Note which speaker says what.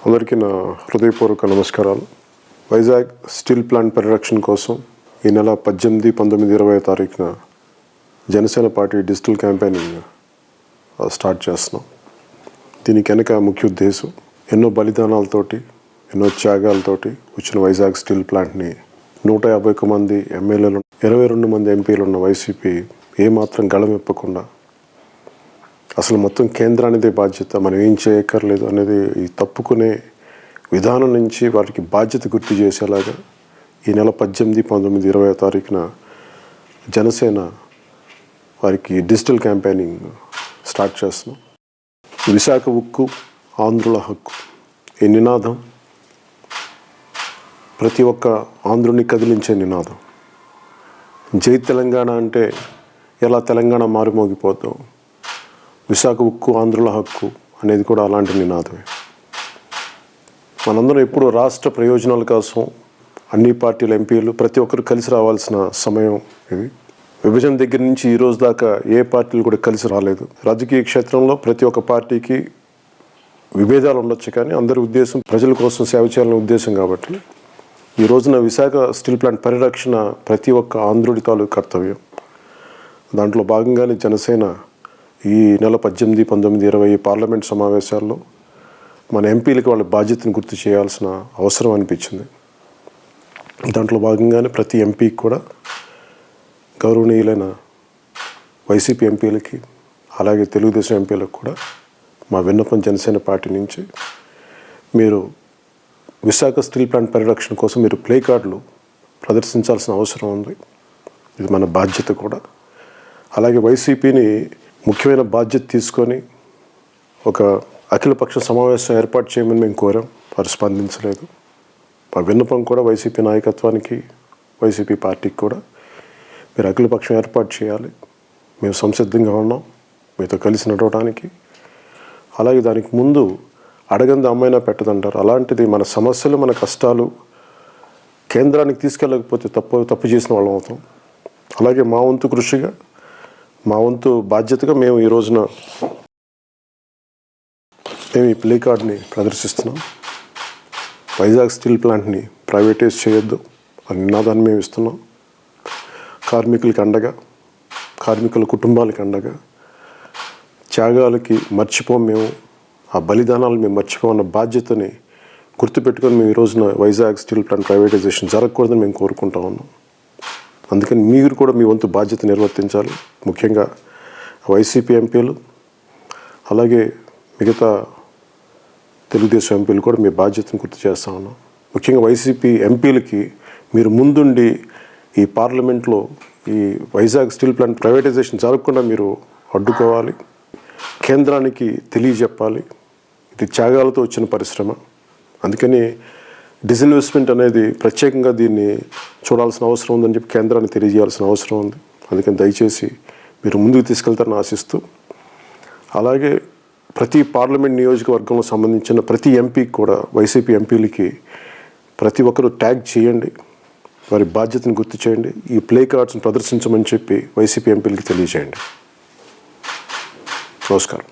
Speaker 1: అందరికీ నా హృదయపూర్వక నమస్కారాలు. వైజాగ్ స్టీల్ ప్లాంట్ పరిరక్షణ కోసం ఈ నెల 18, 19, 20 తారీఖున Janasena party digital campaigning start చేస్తున్నాం. దీనికి వెనక ముఖ్య ఉద్దేశం ఎన్నో బలిదానాలతోటి, ఎన్నో త్యాగాలతోటి వచ్చిన వైజాగ్ స్టీల్ ప్లాంట్ని 151 మంది ఎమ్మెల్యేలు, 22 మంది ఎంపీలు ఉన్న వైసీపీ ఏమాత్రం గళమెప్పకుండా అసలు మొత్తం కేంద్రానిదే బాధ్యత, మనం ఏం చేయక్కర్లేదు అనేది ఈ తప్పుకునే విధానం నుంచి వారికి బాధ్యత గుర్తు చేసేలాగా ఈ నెల 18, 19, 20 తారీఖున జనసేన వారికి డిజిటల్ క్యాంపెయినింగ్ స్టార్ట్ చేస్తున్నాం. విశాఖ ఉక్కు, ఆంధ్రుల హక్కు ఈ నినాదం ప్రతి ఒక్క ఆంధ్రుని కదిలించే నినాదం. జై తెలంగాణ అంటే ఎలా తెలంగాణ మారుమోగిపోతాం, విశాఖ ఉక్కు, ఆంధ్రుల హక్కు అనేది కూడా అలాంటి నినాదమే. మనందరం ఎప్పుడు రాష్ట్ర ప్రయోజనాల కోసం అన్ని పార్టీల ఎంపీలు ప్రతి ఒక్కరు కలిసి రావాల్సిన సమయం ఇది. విభజన దగ్గర నుంచి ఈ రోజు దాకా ఏ పార్టీలు కూడా కలిసి రాలేదు. రాజకీయ క్షేత్రంలో ప్రతి ఒక్క పార్టీకి విభేదాలు ఉండొచ్చు, కానీ అందరి ఉద్దేశం ప్రజల కోసం సేవ చేయాలనే ఉద్దేశం. కాబట్టి ఈ రోజున విశాఖ స్టీల్ ప్లాంట్ పరిరక్షణ ప్రతి ఒక్క ఆంధ్రుడి తాలూకు కర్తవ్యం. దాంట్లో భాగంగానే జనసేన ఈ నెల 18, 19, 20 పార్లమెంట్ సమావేశాల్లో మన ఎంపీలకి వాళ్ళ బాధ్యతను గుర్తు చేయాల్సిన అవసరం అనిపించింది. దాంట్లో భాగంగానే ప్రతి ఎంపీకి కూడా, గౌరవనీయులైన వైసీపీ ఎంపీలకి అలాగే తెలుగుదేశం ఎంపీలకు కూడా మా విన్నపం జనసేన పార్టీ నుంచి, మీరు విశాఖ స్టీల్ ప్లాంట్ పరిరక్షణ కోసం మీరు ప్లే కార్డులు ప్రదర్శించాల్సిన అవసరం ఉంది. ఇది మన బాధ్యత కూడా. అలాగే వైసీపీని ముఖ్యమైన బాధ్యత తీసుకొని ఒక అఖిలపక్ష సమావేశం ఏర్పాటు చేయమని మేము కోరాం. వారు స్పందించలేదు. మా విన్నపం కూడా వైసీపీ నాయకత్వానికి, వైసీపీ పార్టీకి కూడా, మీరు అఖిలపక్షం ఏర్పాటు చేయాలి, మేము సంసిద్ధంగా ఉన్నాం మీతో కలిసి నడవడానికి. అలాగే దానికి ముందు అడగంది అమ్మైనా పెట్టదంటారు. అలాంటిది మన సమస్యలు, మన కష్టాలు కేంద్రానికి తీసుకెళ్ళకపోతే తప్పు చేసిన వాళ్ళం అవుతాం. అలాగే మా వంతు కృషిగా, మా వంతు బాధ్యతగా మేము ఈ రోజున ఈ ప్లే కార్డ్ని ప్రదర్శిస్తున్నాం. వైజాగ్ స్టీల్ ప్లాంట్ని ప్రైవేటైజ్ చేయొద్దు అని నినాదాన్ని మేము ఇస్తున్నాం. కార్మికులకి అండగా, కార్మికుల కుటుంబాలకి అండగా, త్యాగాలకి మర్చిపోం మేము, ఆ బలిదానాలు మేము మర్చిపోమన్న బాధ్యతని గుర్తుపెట్టుకొని మేము ఈ రోజున వైజాగ్ స్టీల్ ప్లాంట్ ప్రైవేటైజేషన్ జరగకూడదని మేము కోరుకుంటా ఉన్నాం. అందుకని మీరు కూడా మీ వంతు బాధ్యత నిర్వర్తించాలి. ముఖ్యంగా వైసీపీ ఎంపీలు అలాగే మిగతా తెలుగుదేశం ఎంపీలు కూడా మీ బాధ్యతను గుర్తు చేస్తూ ఉన్నాం. ముఖ్యంగా వైసీపీ ఎంపీలకి మీరు ముందుండి ఈ పార్లమెంట్లో ఈ వైజాగ్ స్టీల్ ప్లాంట్ ప్రైవేటైజేషన్ జరగకుండా మీరు అడ్డుకోవాలి, కేంద్రానికి తెలియజెప్పాలి. ఇది త్యాగాలతో వచ్చిన పరిశ్రమ. అందుకని డిస్ఇన్వెస్ట్మెంట్ అనేది ప్రత్యేకంగా దీన్ని చూడాల్సిన అవసరం ఉందని చెప్పి కేంద్రాన్ని తెలియజేయాల్సిన అవసరం ఉంది. అందుకని దయచేసి మీరు ముందుకు తీసుకెళ్తారని ఆశిస్తూ, అలాగే ప్రతి పార్లమెంట్ నియోజకవర్గంలో సంబంధించిన ప్రతి ఎంపీకి కూడా, వైసీపీ ఎంపీలకి ప్రతి ఒక్కరూ ట్యాగ్ చేయండి, వారి బాధ్యతను గుర్తు చేయండి, ఈ ప్లే కార్డ్స్ని ప్రదర్శించమని చెప్పి వైసీపీ ఎంపీలకి తెలియజేయండి. నమస్కారం.